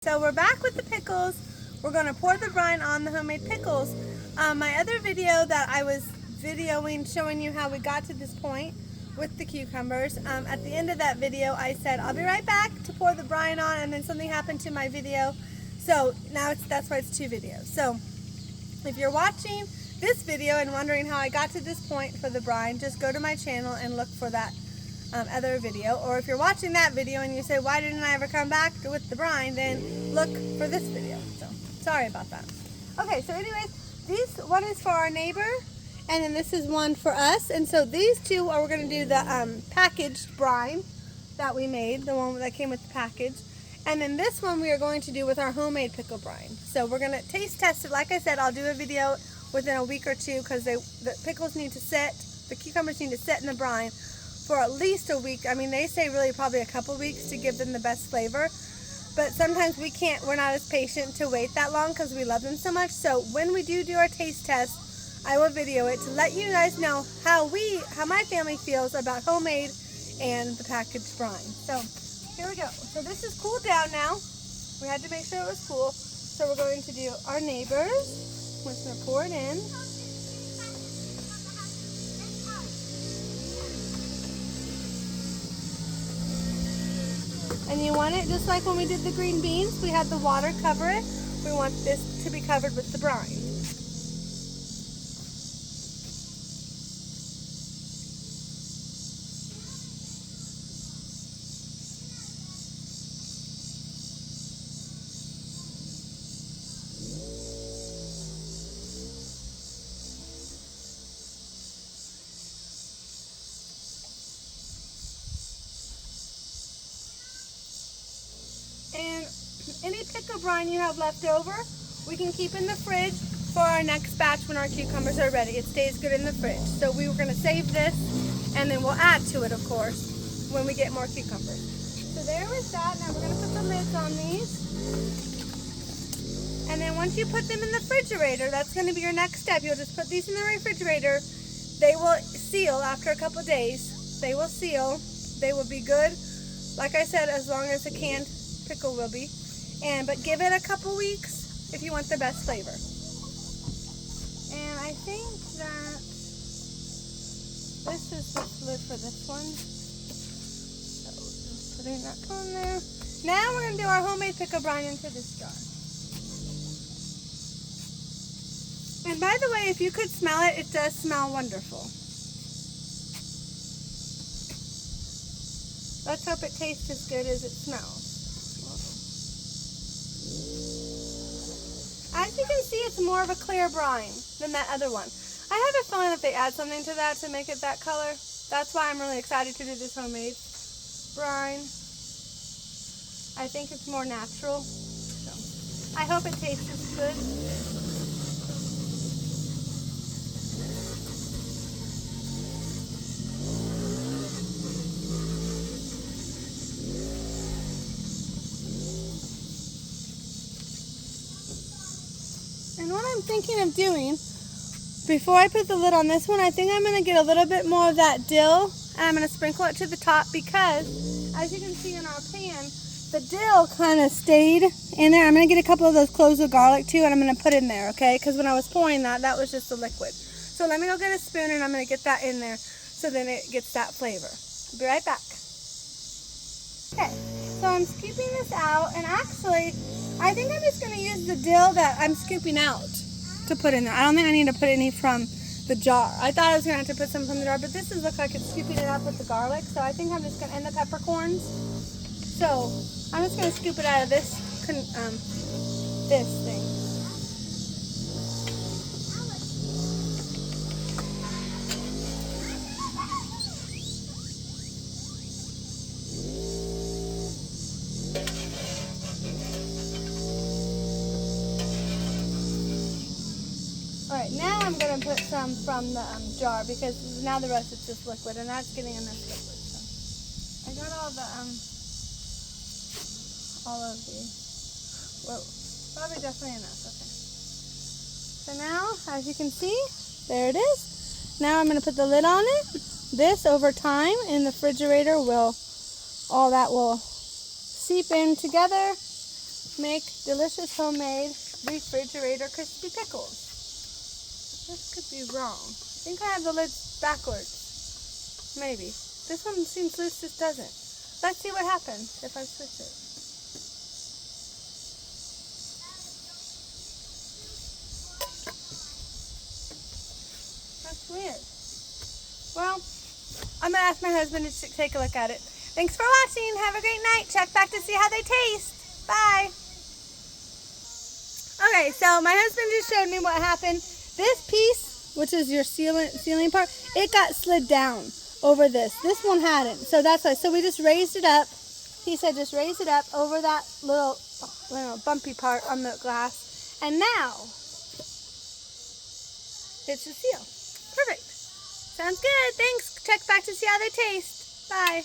So we're back with the pickles. We're going to pour the brine on the homemade pickles. My other video that I was videoing showing you how we got to this point with the cucumbers, at the end of that video I said I'll be right back to pour the brine on, and then something happened to my video. So now that's why it's two videos. So if you're watching this video and wondering how I got to this point for the brine, just go to my channel and look for that other video. Or if you're watching that video and you say, why didn't I ever come back with the brine, then look for this video. So sorry about that. Okay, so anyways, this one is for our neighbor, and then this is one for us. And so these two we're going to do the packaged brine that we made, the one that came with the package. And then this one we are going to do with our homemade pickle brine. So we're going to taste test it. Like I said, I'll do a video within a week or two, because the pickles need to sit, the cucumbers need to sit in the brine for at least a week. I mean, they say really probably a couple weeks to give them the best flavor, but sometimes we're not as patient to wait that long because we love them so much. So when we do our taste test, I will video it to let you guys know how my family feels about homemade and the packaged brine. So here we go. So this is cooled down now. We had to make sure it was cool. So we're going to do our neighbors. We're just going to pour it in. And you want it just like when we did the green beans. We had the water cover it. We want this to be covered with the brine. And any pickle brine you have left over, we can keep in the fridge for our next batch when our cucumbers are ready. It stays good in the fridge. So we were going to save this, and then we'll add to it, of course, when we get more cucumbers. So there is that. Now we're going to put the lids on these. And then once you put them in the refrigerator, that's going to be your next step. You'll just put these in the refrigerator. They will seal after a couple days. They will seal. They will be good, like I said, as long as a canned pickle will be, but give it a couple weeks if you want the best flavor. And I think that this is the lid for this one. So just putting that on there. Now we're going to do our homemade pickle brine into this jar. And by the way, if you could smell it, it does smell wonderful. Let's hope it tastes as good as it smells. As you can see, it's more of a clear brine than that other one. I have a feeling that they add something to that to make it that color. That's why I'm really excited to do this homemade brine. I think it's more natural. So I hope it tastes as good. And what I'm thinking of doing, before I put the lid on this one, I think I'm going to get a little bit more of that dill, and I'm going to sprinkle it to the top, because, as you can see in our pan, the dill kind of stayed in there. I'm going to get a couple of those cloves of garlic too, and I'm going to put in there, okay? Because when I was pouring that was just the liquid. So let me go get a spoon, and I'm going to get that in there, so then it gets that flavor. I'll be right back. Okay, so I'm scooping this out, and actually, I think I'm just going to use the dill that I'm scooping out to put in there. I don't think I need to put any from the jar. I thought I was going to have to put some from the jar, but this looks like it's scooping it up with the garlic, so I think I'm just going to, and the peppercorns. So I'm just going to scoop it out of this thing. Alright, now I'm going to put some from the jar, because now the rest is just liquid, and that's getting enough liquid. So I got all of the, whoa, probably definitely enough, okay. So now, as you can see, there it is. Now I'm going to put the lid on it. This, over time, in the refrigerator, all that will seep in together, make delicious homemade refrigerator crispy pickles. This could be wrong. I think I have the lids backwards. Maybe. This one seems loose, this doesn't. Let's see what happens if I switch it. That's weird. Well, I'm going to ask my husband to take a look at it. Thanks for watching. Have a great night. Check back to see how they taste. Bye. Okay, so my husband just showed me what happened. This piece, which is your ceiling part, it got slid down over this. This one hadn't. So that's why. So we just raised it up. He said just raise it up over that little bumpy part on the glass. And now it's the seal. Perfect. Sounds good. Thanks. Check back to see how they taste. Bye.